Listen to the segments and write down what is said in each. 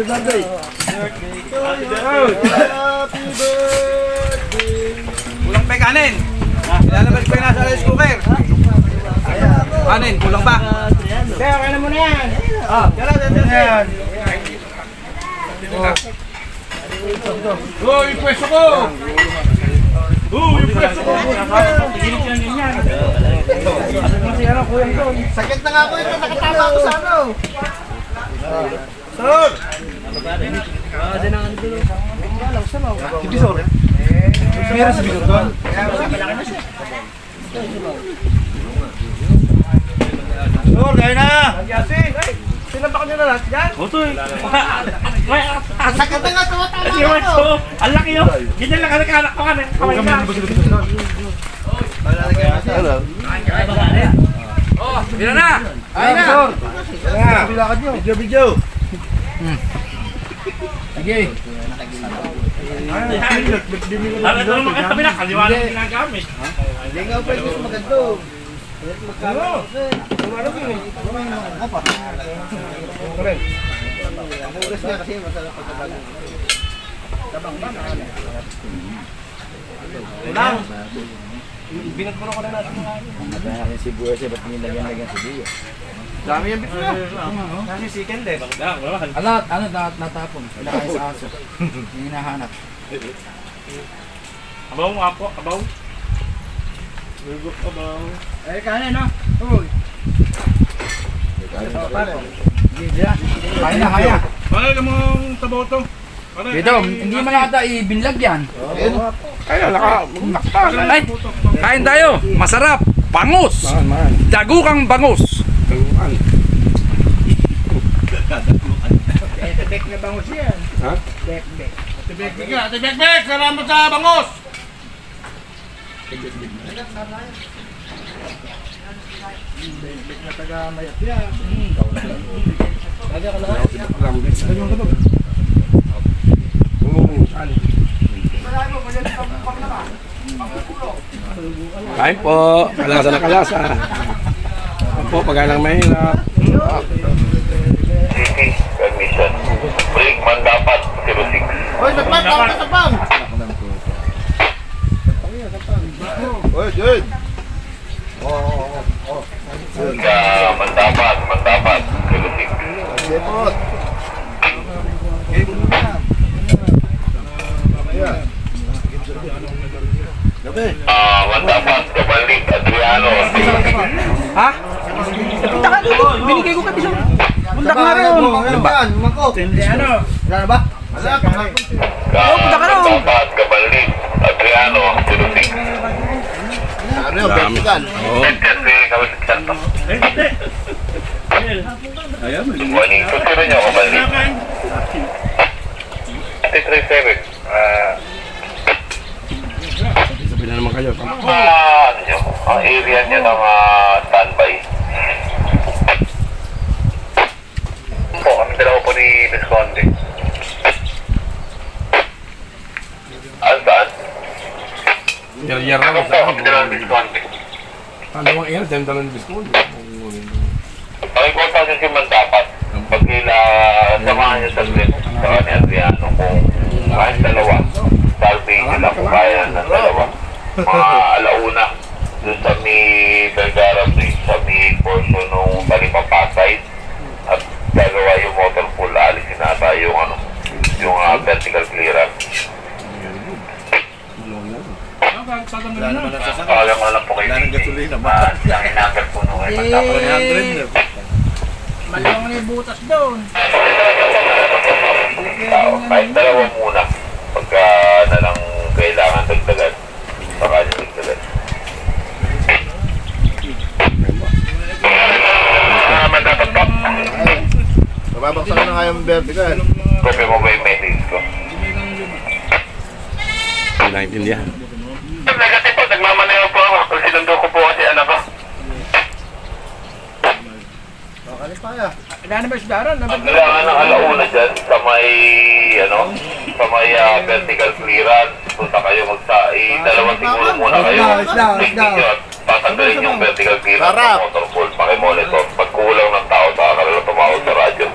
Happy birthday. Happy birthday. Kulang pa yung kanin. Ilalabas pa yung nasa rice cooker. Kanin, kulang pa. Kaya, kaya mo na yan. Yan. Oh, yung pwesto ko. Oh, yung pwesto ko. Sakit na nga ako ito, nakatama ako sa ano. Sir! Si Bisor? Meron si Bisor doon? Sir, gaya na! Sinapak nyo na lahat yan? Sakit na nga, tumatama ako. Ang laki yun! Ganyan lang anak ko ka ng kamay na! Oh, bila na. Ayun na! Sir! Bilakad nyo. Video. Sige. Ano ito naman katabi na? Kaliwanag yung ginagamit. Hindi nga pwede sa maganda. Ano? Nagugas niya kasi masarap pagkabaga. Lang. Binagpuro ko na natin mga Kaya sibuyas siya, ba't nilagyan sibuyas? dami yung bito na. Kasi chicken din. Ano natapon? Wala kayo sa aso. Yung hinahanap. Abaw nga po, abaw. Abaw. Eh, kanin, no? Uy. Kaya na, kaya. Ano mong tabaw to? Dito, hindi mo na ata ibinlag yan. Ay, kain tayo. Masarap. Bangus. Dagukang bangus. Bek na bangus yan. Ha? Bek. Ate Bekbek, salamat sa bangos! Na taga mayat yan. Kain po. Kalasa na kalasa. Kain po, pagkalang mahirap. Permission. Break man dapat 06. Hoy, sapang, tawag ka sapang! Hoy, Jade! Man dapat 06. Depot! Man dapat kabalik Adriano. Ha? Punta ka doon. Binigay ko kay Bisor. Punta ka nga rin. Ano ba? Mangkok! Ano? Wala na ba? Wala, kahapon. Man dapat kabalik Adriano 06. Ano yung vertical? Oo. Kasi kami sa kanto. Waning tuturo niyo kabalik. 337. Sabi na naman kayo. Ano nyo? Ang area niya ng standby. Po, kami dalawa po ni Visconde. Saan? Yar-yar lang. Ano po kami dalawa ni Visconde? Dalawang air, dalawang biskon. Ang importante si man dapat. Pag samahan niyo sa grid, sa kanya Adriano kung kahit dalawa. Salve nila kung kaya ng dalawa. Mga alauna. Doon sa may Vergara Bridge, sa may portion ng Talipapasay. At gagawa yung motor pool, alisin nata yung vertical clearance. Kaya mo lang po kayo. Wala ng gasolina ba? Ang number po nung ay magkakaroon. Malawang na yung butas doon. Kahit dalawa muna. Pagka na lang kailangan dagdagan. Baka nyo dagdagan. Dapat po. Mababaksak na nga yung vertical. Copy mo ba yung message ko? Hindi naintindihan. Negative po, nagmamaneho po ako. Kasi sinundo ko po kasi anak ko. Ano pa ya? Wala na ba yung daran? Ang kailangan ng alauna dyan sa may, vertical clearance. Punta kayo dalawang siguro muna kayo. Tingin nyo at tatanggalin yung vertical clearance ng motor pool. Pakimonitor. Pag kulang ng tao, saka ka tumawag sa radyo.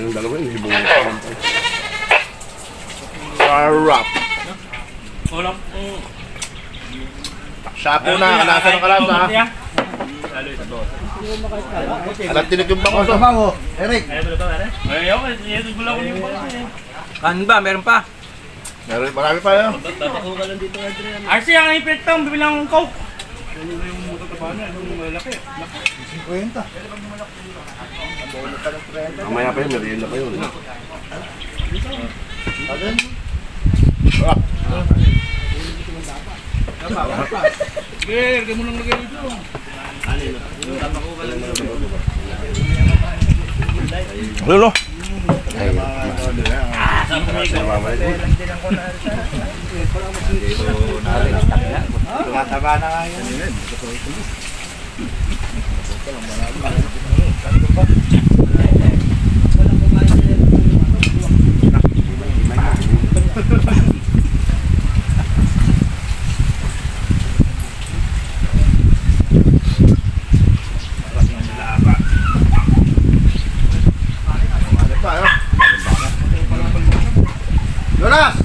Yung dalawa yun, hibong sarap. Walang... Shapo na, kalasa ng kalasa. Alam tinig yung bango. Bango. Eric. Ayaw, ito gulo ko yung bango eh. Kanin ba? Meron pa? Meron, marami pa yun. RC, ang ipit tong, bibilang ng coke. 50. Mamaya pa yun, merienda pa yun. Agad. Sige, lagay mo lang lagay dito. Lolo. Tumataba na nga yun. Ano pa, yun? Jonas!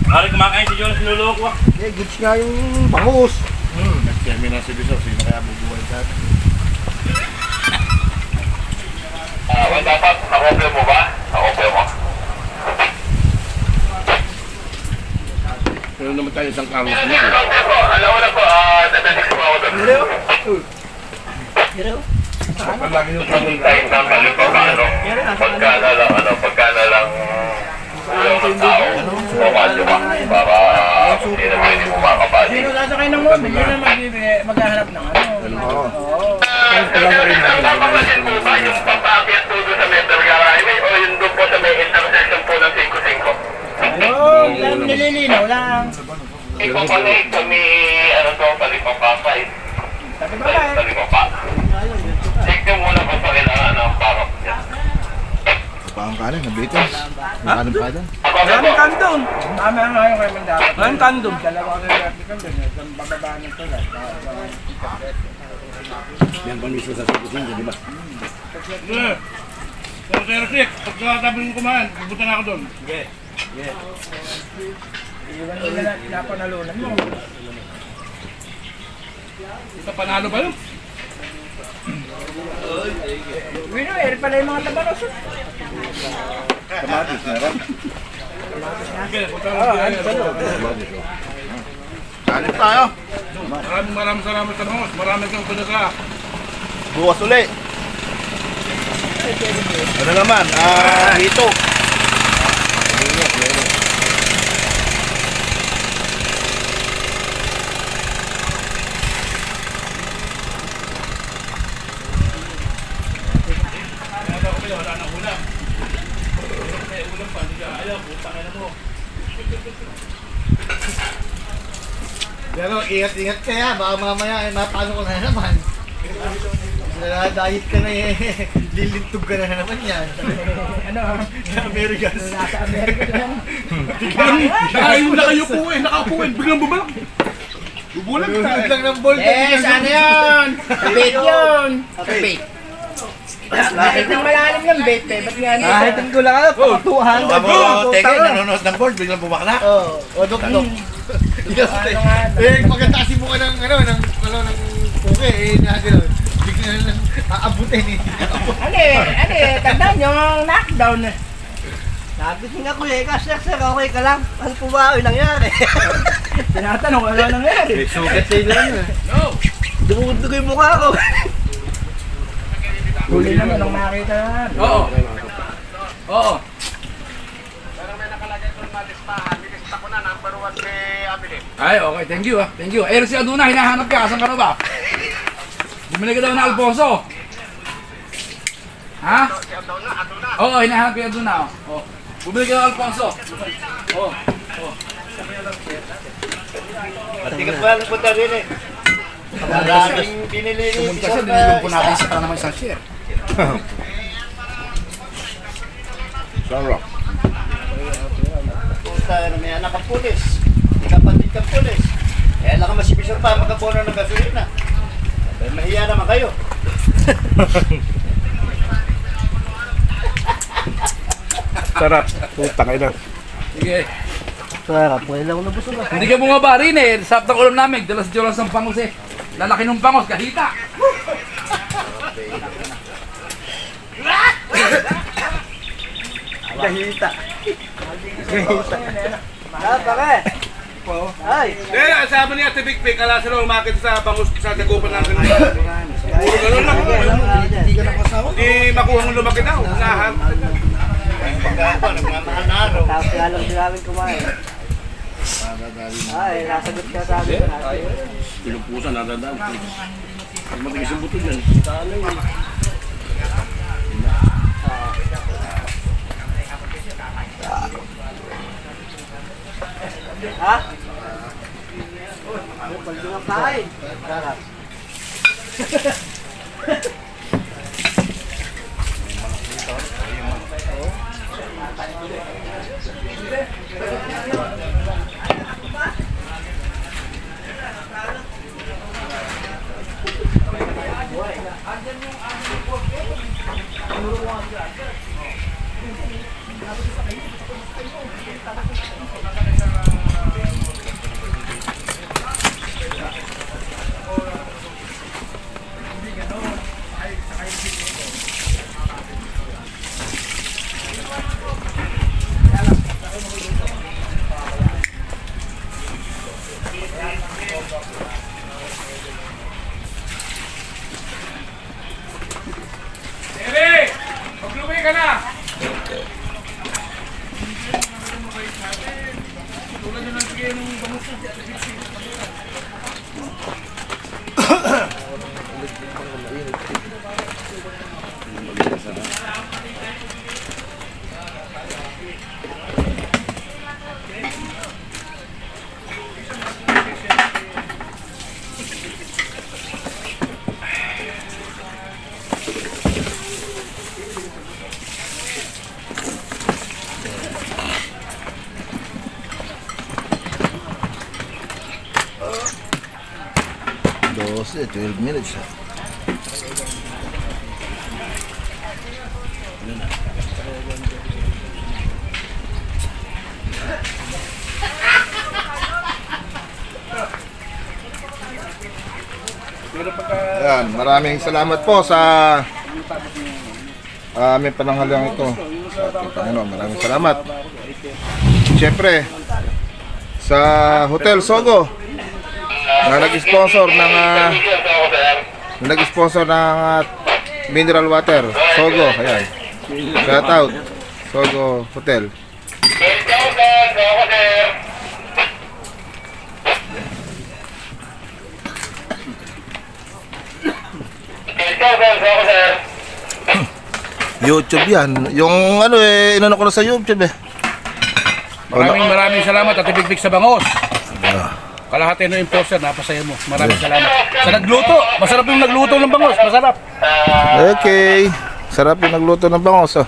Pare, kumakain si Jonas, niloloko ah. Eh, goods nga yung bangus. Kami na si Biso, sino kaya bubuhay sa atin? Dapat, nakople mo ba? Nakople mo? Pero naman tayo isang Carlos na. Nakople ko, alam mo na po, natatik mo ako doon. Lagi yung Carlos. Kahit na kalipang pagka na lang yung tao, pumadyo ka para hindi na pwede bumakabali. Sino sasakay ng mobile? Yun na maghahanap ng ano. Napapansin mo ba yung papakyat po doon sa Metal Highway o yung doon po sa may intersection po ng 5-5? Ayun, nililinaw lang. Ipapalit kami, ano to, talipapapay. Sabi ba ba? Talipapa. Check nyo muna kung pa kailangan ng parok niya. Pang kanin, nabitin. Kanin pa dyan. Maraming kanin doon. Tama nga yung kayo mandapat. Maraming kanin doon. Dalawa ko yung replicant doon. Yung bababa ng tulat. Yan pa mismo sa sikusin, di ba? Sige. Sir Rick, pagkatabi mo kumain, pupunta na ako doon. Iwan nila na pinapanalunan mo. Ito panalo ba yun? Wino, eri pala yung mga tabaros. Kamatis na rin. Sige, punta na ako. Kanin tayo. Maraming salamat sa mga. Maraming kang pinaka. Bukas uli. Ano naman? Hito. Wala nang ulam. Ulam pa, hindi ka ayaw. Putang ina mo. Pero ingat-ingat kaya, baka mamaya ay mapasok ko na naman. Diet ka na eh. Lilintog ka na naman yan. Ano? Americans. Nasa Amerika lang. Ayaw na kayo po eh. Nakaupo eh. Biglang bumalak. Bubulag ka Tulad eh. lang ng ball. Yes, ano yun? Bait yun. Bait. Kahit nang malalim yung bait eh. Ba't nga nito? Kahit ang kulang ka, patuhan. Teka, nanonood ng board, biglang bumakla. Oo, dok-dok. Eh, pagkatasin mo ka ng puke, eh, gano'n. Bigla na lang aabutin eh. Tandaan yung knockdown. Nagising ako eh, kasi sir, okay ka lang. Ano po ba ang nangyari? Tinatanong ko ano nangyari. Sugat sa ilan eh. No! Dumudug yung mukha ko. Huli naman nung makita yan. Oo. Oo. Ay, okay. Thank you ah. Thank you. Eh, si Aduna, hinahanap ka. Asan ka na ba? Bumili ka daw na Alfonso. Ha? Oo, hinahanap ka Aduna. Oh. Bumili ka daw Alfonso. Oo. Pati ka pa lang punta rin eh. Maraming binili ni Pumunta siya, dinilong po natin siya para naman isang share. Sarap. Punta na may anak ang pulis. Kapatid kang pulis. Kaya lang ka masibisor pa magkabono ng gasolina. Mahiya naman kayo. Sarap. Putang ina. Sige. Sarap, wala lang nabusog ah. Hindi ka bumaba rin eh. Sarap ng ulam namin. Dalas-dalas ng pangos eh. Lalaki ng pangos. Kahita. Gahita. Ah, pare. Ay. Eh, sabi niya, Tibik Pik, ala sila umakit sa bangus sa dagupan ng ganun. Puro ganun lang. Hindi ka nakasawa. Hindi makuha ng lumaki daw. Unahan. Tapos nga lang sila namin kumain. Ay, nasagot ka sa amin. Pinupusan, nadadaan. Matigas yung buto dyan. Ha? Oh, pagdo ng kain. Sarap. Ere! Maglumay ka na! Tulad nyo ng sige ng bangus na. Dos, 12 minutes. Ayan, maraming salamat po sa aming pananghalian ito. Sa ating Panginoon, maraming salamat. Siyempre, sa Hotel Sogo na nag-sponsor ng mineral water, Sogo, ayan. Shout out, Sogo Hotel. YouTube yan. Yung ano eh, inano ko na sa YouTube eh. Maraming salamat at Tibik sa bangos. Kalahati no imposter, napasaya mo. Maraming salamat. Sa nagluto, masarap yung nagluto ng bangos, masarap. Okay. Sarap yung nagluto ng bangos oh.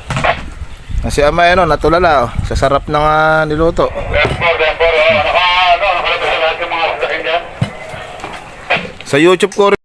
Si Ama ano, natulala oh. Sa sarap ng niluto. Sa YouTube ko